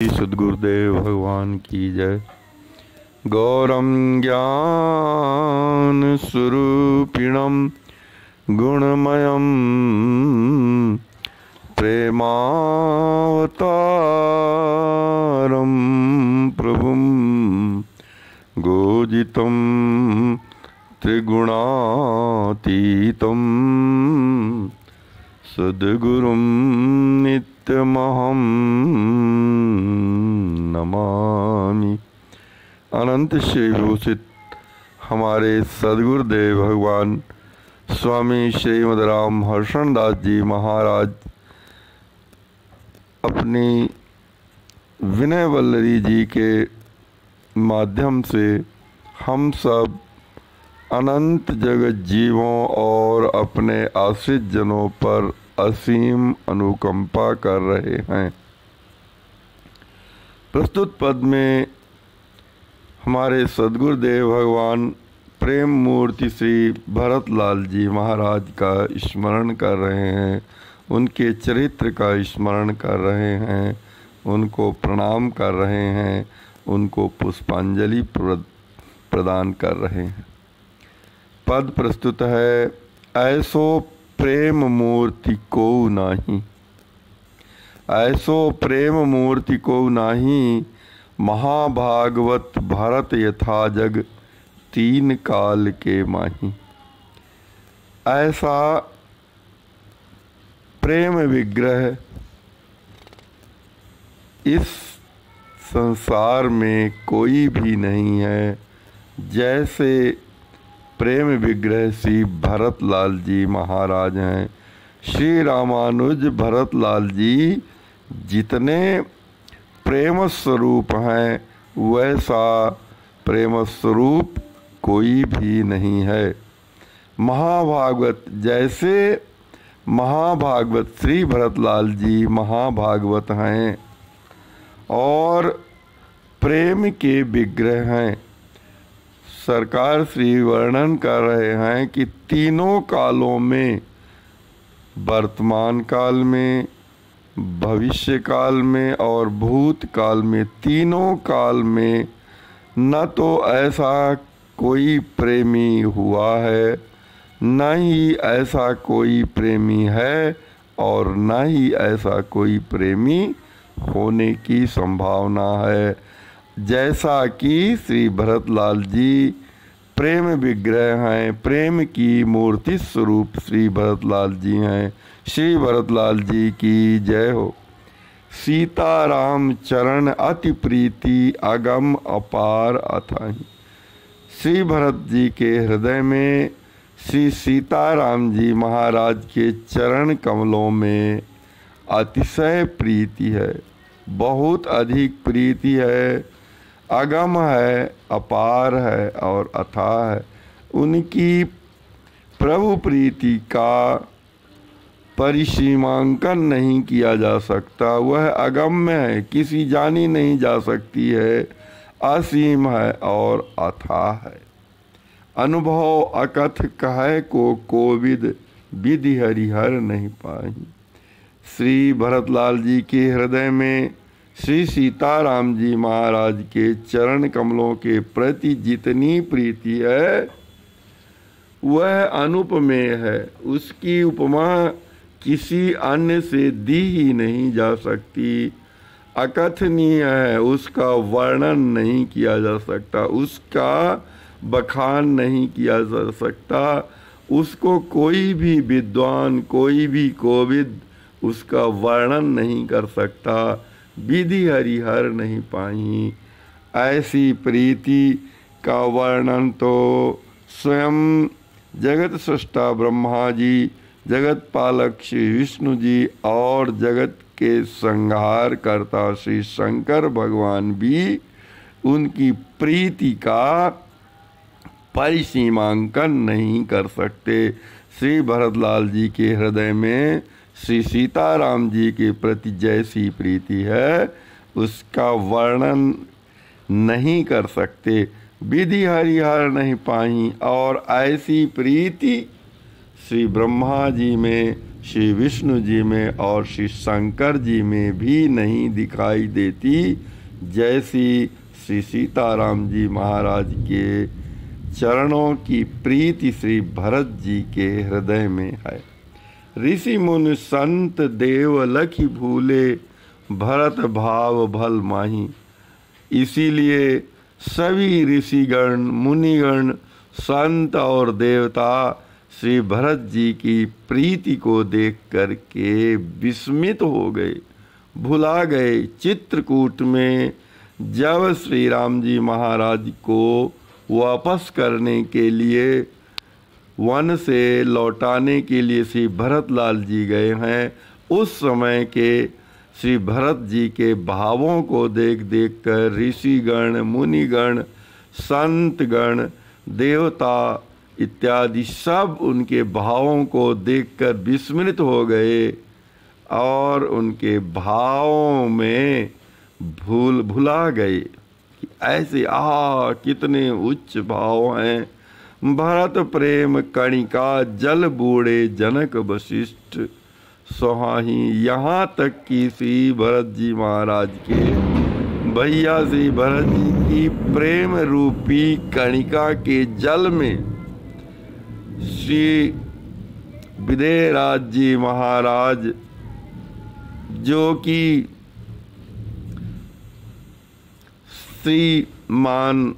सद्गुरुदेव भगवान की जय। गौरम ज्ञान स्वरूपिणम गुणमयम प्रेमावतारम प्रभुम गोजितम त्रिगुणातीतम सद्गुरुं नित्यमहं नमामि। अनंत से भूषित हमारे सद्गुरुदेव भगवान स्वामी श्रीमद राम हर्षण दास जी महाराज अपनी विनय वल्लरी जी के माध्यम से हम सब अनंत जगत जीवों और अपने आश्रित जनों पर असीम अनुकंपा कर रहे हैं। प्रस्तुत पद में हमारे सद्गुरुदेव भगवान प्रेम मूर्ति श्री भरतलाल जी महाराज का स्मरण कर रहे हैं, उनके चरित्र का स्मरण कर रहे हैं, उनको प्रणाम कर रहे हैं, उनको पुष्पांजलि प्रदान कर रहे हैं। पद प्रस्तुत है। ऐसो प्रेम मूर्ति को नाही, ऐसो प्रेम मूर्ति को नाही, महाभागवत भरत यथा जग तीन काल के माही। ऐसा प्रेम विग्रह इस संसार में कोई भी नहीं है जैसे प्रेम विग्रह श्री भरतलाल जी महाराज हैं। श्री रामानुज भरतलाल जी जितने प्रेम स्वरूप हैं वैसा प्रेम स्वरूप कोई भी नहीं है। महाभागवत जैसे महाभागवत श्री भरतलाल जी महाभागवत हैं और प्रेम के विग्रह हैं। सरकार श्री वर्णन कर रहे हैं कि तीनों कालों में, वर्तमान काल में, भविष्य काल में और भूत काल में, तीनों काल में न तो ऐसा कोई प्रेमी हुआ है, न ही ऐसा कोई प्रेमी है और न ही ऐसा कोई प्रेमी होने की संभावना है। जैसा कि श्री भरतलाल जी प्रेम विग्रह हैं, प्रेम की मूर्ति स्वरूप श्री भरतलाल जी हैं। श्री भरतलाल जी की जय हो। सीताराम चरण अति प्रीति अगम अपार अथाहि। श्री भरत जी के हृदय में श्री सीताराम जी महाराज के चरण कमलों में अतिशय प्रीति है, बहुत अधिक प्रीति है, अगम है, अपार है और अथाह है। उनकी प्रभु प्रीति का परिसीमांकन नहीं किया जा सकता। वह अगम्य है, किसी जानी नहीं जा सकती है, असीम है और अथाह है। अनुभव अकथ कहे को कोविद विधि हरिहर नहीं पाई। श्री भरतलाल जी के हृदय में श्री सीताराम जी महाराज के चरण कमलों के प्रति जितनी प्रीति है वह अनुपमेय है। उसकी उपमा किसी अन्य से दी ही नहीं जा सकती, अकथनीय है, उसका वर्णन नहीं किया जा सकता, उसका बखान नहीं किया जा सकता। उसको कोई भी विद्वान, कोई भी कोविद उसका वर्णन नहीं कर सकता। विधि हरिहर नहीं पाई। ऐसी प्रीति का वर्णन तो स्वयं जगत सृष्टा ब्रह्मा जी, जगत पालक श्री विष्णु जी और जगत के संहार करता श्री शंकर भगवान भी उनकी प्रीति का परिसीमांकन नहीं कर सकते। श्री भरतलाल जी के हृदय में श्री सीताराम जी के प्रति जैसी प्रीति है उसका वर्णन नहीं कर सकते। विधि हरिहर नहीं पाई। और ऐसी प्रीति श्री ब्रह्मा जी में, श्री विष्णु जी में और श्री शंकर जी में भी नहीं दिखाई देती, जैसी श्री सीताराम जी महाराज के चरणों की प्रीति श्री भरत जी के हृदय में है। ऋषि मुनि संत देव लखि भूले, भरत भाव भल माही। इसीलिए सभी ऋषिगण, मुनिगण, संत और देवता श्री भरत जी की प्रीति को देख कर के विस्मित हो गए, भुला गए। चित्रकूट में जब श्री राम जी महाराज को वापस करने के लिए, वन से लौटाने के लिए श्री भरतलाल जी गए हैं, उस समय के श्री भरत जी के भावों को देख देख कर ऋषिगण, मुनिगण, संतगण, देवता इत्यादि सब उनके भावों को देखकर विस्मित हो गए और उनके भावों में भुला गए कि ऐसे कितने उच्च भाव हैं। भरत प्रेम कणिका जल बूढ़े जनक वशिष्ठ सुहाही। यहाँ तक कि श्री भरत जी महाराज के भैया श्री भरत जी की प्रेम रूपी कणिका के जल में श्री विदेहराज जी महाराज, जो कि श्रीमान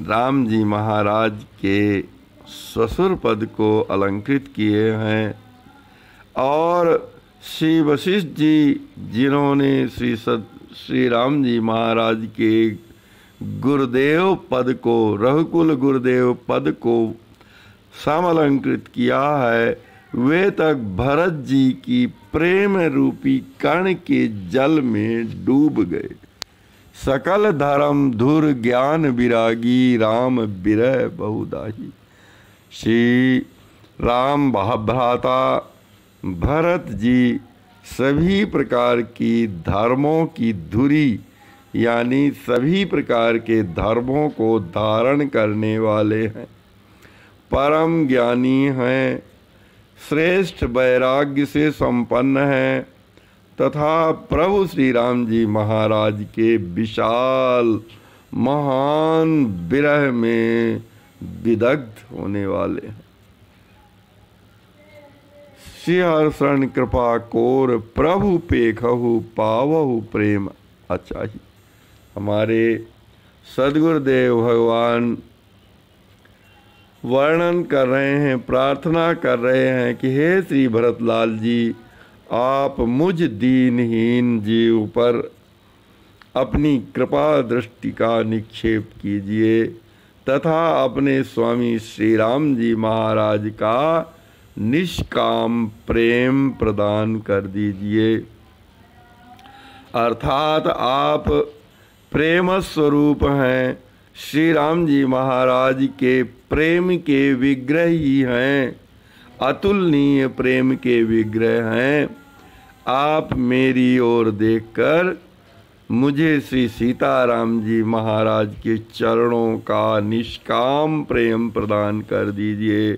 राम जी महाराज के ससुर पद को अलंकृत किए हैं, और श्री वशिष्ठ जी जिन्होंने श्री राम जी महाराज के गुरुदेव पद को, रघुकुल गुरुदेव पद को समलंकृत किया है, वे तक भरत जी की प्रेम रूपी कण के जल में डूब गए। सकल धर्म धुर ज्ञान विरागी, राम विरह बहुदाही। श्री राम भ्राता भरत जी सभी प्रकार की धर्मों की धुरी, यानी सभी प्रकार के धर्मों को धारण करने वाले हैं, परम ज्ञानी हैं, श्रेष्ठ वैराग्य से संपन्न हैं तथा प्रभु श्री राम जी महाराज के विशाल महान विरह में विदग्ध होने वाले हैं। सिंहासन कृपा कोर प्रभु पेखहु पावहु प्रेम अचाही। हमारे सद्गुरुदेव भगवान वर्णन कर रहे हैं, प्रार्थना कर रहे हैं कि हे श्री भरतलाल जी, आप मुझ दीनहीन जीव पर अपनी कृपा दृष्टि का निक्षेप कीजिए तथा अपने स्वामी श्री राम जी महाराज का निष्काम प्रेम प्रदान कर दीजिए। अर्थात आप प्रेम स्वरूप हैं, श्री राम जी महाराज के प्रेम के विग्रह ही हैं, अतुलनीय प्रेम के विग्रह हैं। आप मेरी ओर देखकर मुझे श्री सीताराम जी महाराज के चरणों का निष्काम प्रेम प्रदान कर दीजिए।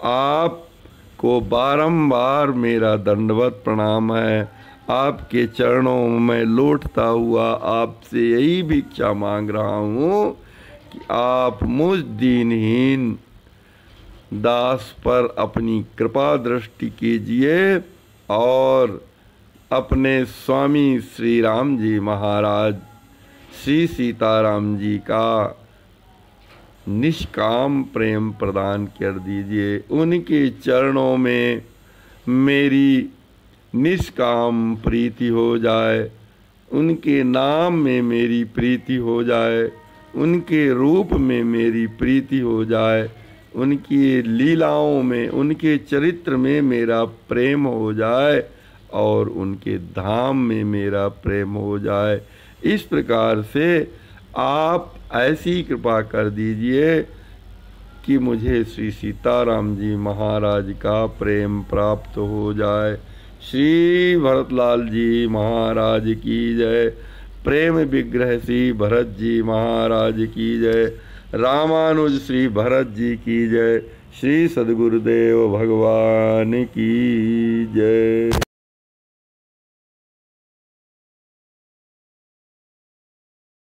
आपको बारंबार मेरा दंडवत प्रणाम है। आपके चरणों में लौटता हुआ आपसे यही भिक्षा मांग रहा हूँ कि आप मुझ दीनहीन दास पर अपनी कृपा दृष्टि कीजिए और अपने स्वामी श्री राम जी महाराज श्री सीताराम जी का निष्काम प्रेम प्रदान कर दीजिए। उनके चरणों में मेरी निष्काम प्रीति हो जाए, उनके नाम में मेरी प्रीति हो जाए, उनके रूप में मेरी प्रीति हो जाए, उनकी लीलाओं में, उनके चरित्र में मेरा प्रेम हो जाए और उनके धाम में मेरा प्रेम हो जाए। इस प्रकार से आप ऐसी कृपा कर दीजिए कि मुझे श्री सीताराम जी महाराज का प्रेम प्राप्त हो जाए। श्री भरतलाल जी महाराज की जय। प्रेम विग्रह श्री भरत जी महाराज की जय। रामानुज श्री भरत जी की जय। श्री सद्गुरुदेव भगवान की जय।